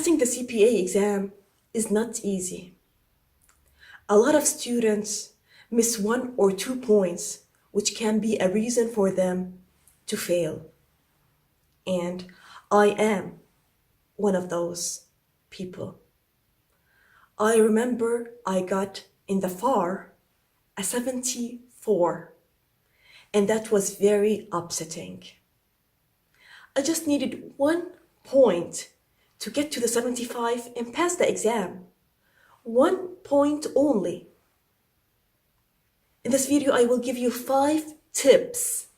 Passing the CPA exam is not easy. A lot of students miss 1 or 2 points, which can be a reason for them to fail. And I am one of those people. I remember I got in the FAR a 74, and that was very upsetting. I just needed 1 point to get to the 75 and pass the exam. 1 point only. In this video, I will give you 5 tips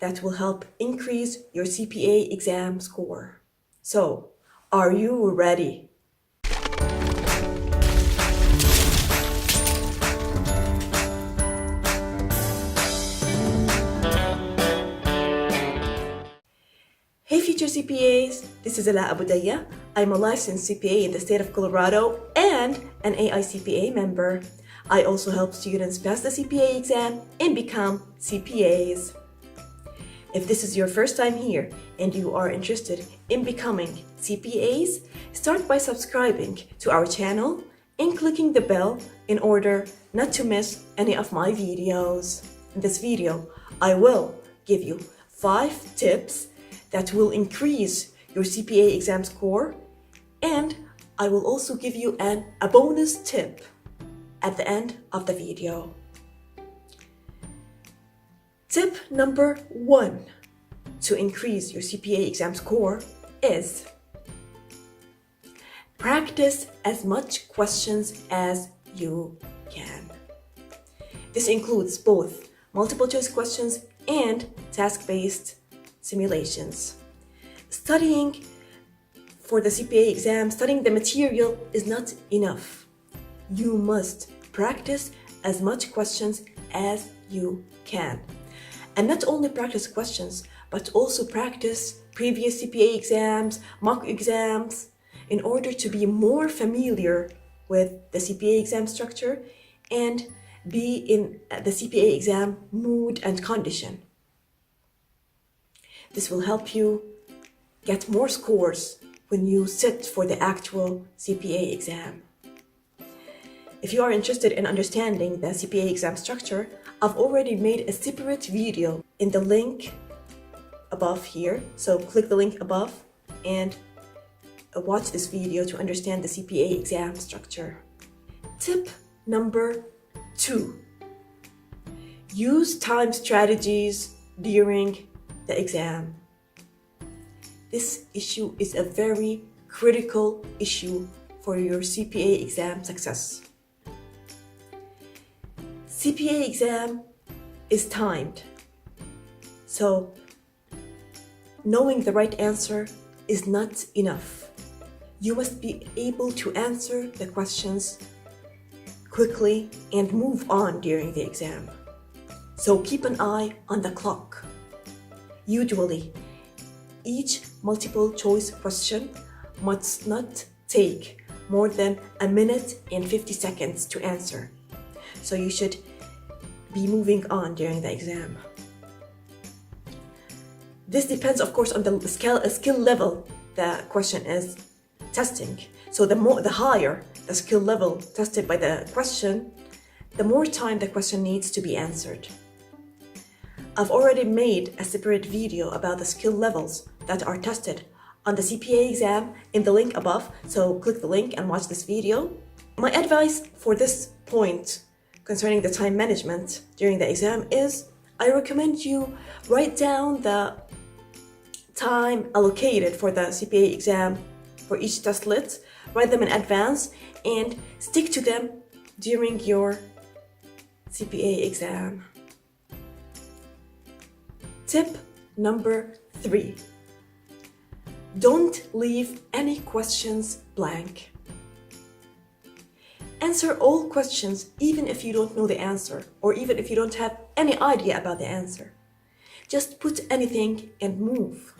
that will help increase your CPA exam score. So, are you ready? Hey future CPAs, this is Ala Abu Daya. I'm a licensed CPA in the state of Colorado and an AICPA member. I also help students pass the CPA exam and become CPAs. If this is your first time here and you are interested in becoming CPAs, start by subscribing to our channel and clicking the bell in order not to miss any of my videos. In this video, I will give you 5 tips that will increase your CPA exam score, and I will also give you a bonus tip at the end of the video. Tip number 1 to increase your CPA exam score is practice as much questions as you can. This includes both multiple choice questions and task-based simulations. Studying for the CPA exam, studying the material is not enough. You must practice as much questions as you can. And not only practice questions, but also practice previous CPA exams, mock exams, in order to be more familiar with the CPA exam structure and be in the CPA exam mood and condition. This will help you get more scores when you sit for the actual CPA exam. If you are interested in understanding the CPA exam structure, I've already made a separate video in the link above here. So click the link above and watch this video to understand the CPA exam structure. Tip number 2. Use time strategies during the exam. This issue is a very critical issue for your CPA exam success. CPA exam is timed, so knowing the right answer is not enough. You must be able to answer the questions quickly and move on during the exam. So keep an eye on the clock. Usually, each multiple choice question must not take more than 1 minute and 50 seconds to answer. So you should be moving on during the exam. This depends, of course, on the skill level the question is testing. So the higher the skill level tested by the question, the more time the question needs to be answered. I've already made a separate video about the skill levels that are tested on the CPA exam in the link above, so click the link and watch this video. My advice for this point concerning the time management during the exam is I recommend you write down the time allocated for the CPA exam for each testlet, write them in advance and stick to them during your CPA exam. Tip number 3. Don't leave any questions blank. Answer all questions even if you don't know the answer or even if you don't have any idea about the answer. Just put anything and move.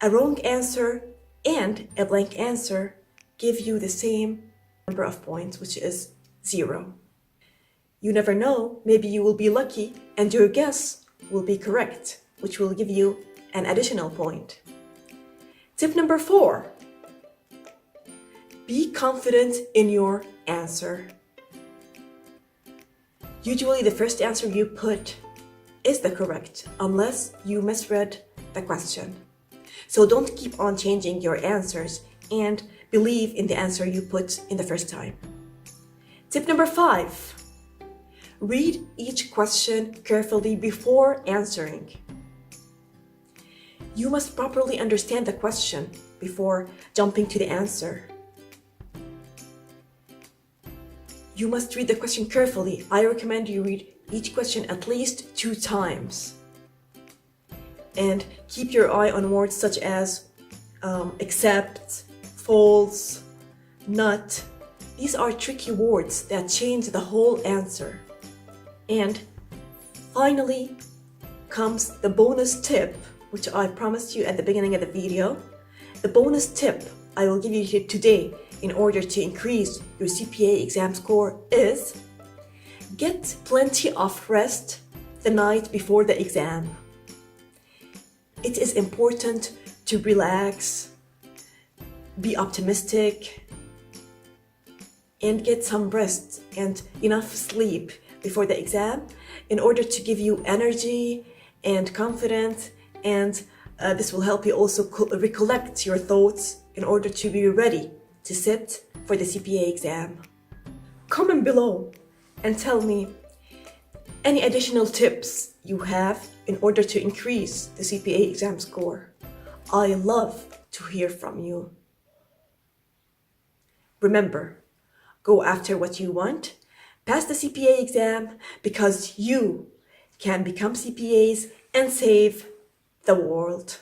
A wrong answer and a blank answer give you the same number of points, which is 0. You never know, maybe you will be lucky and your guess will be correct, which will give you an additional point. Tip number 4. Be confident in your answer. Usually the first answer you put is the correct, unless you misread the question. So don't keep on changing your answers and believe in the answer you put in the first time. Tip number 5, read each question carefully before answering. You must properly understand the question before jumping to the answer. You must read the question carefully. I recommend you read each question at least 2 times. And keep your eye on words such as accept, false, not. These are tricky words that change the whole answer. And finally comes the bonus tip, which I promised you at the beginning of the video. The bonus tip I will give you here today in order to increase your CPA exam score is get plenty of rest the night before the exam. It is important to relax, be optimistic, and get some rest and enough sleep before the exam in order to give you energy and confidence, and this will help you also recollect your thoughts in order to be ready to sit for the CPA exam. Comment below and tell me any additional tips you have in order to increase the CPA exam score. I love to hear from you. Remember, go after what you want, pass the CPA exam, because you can become CPAs and save the world.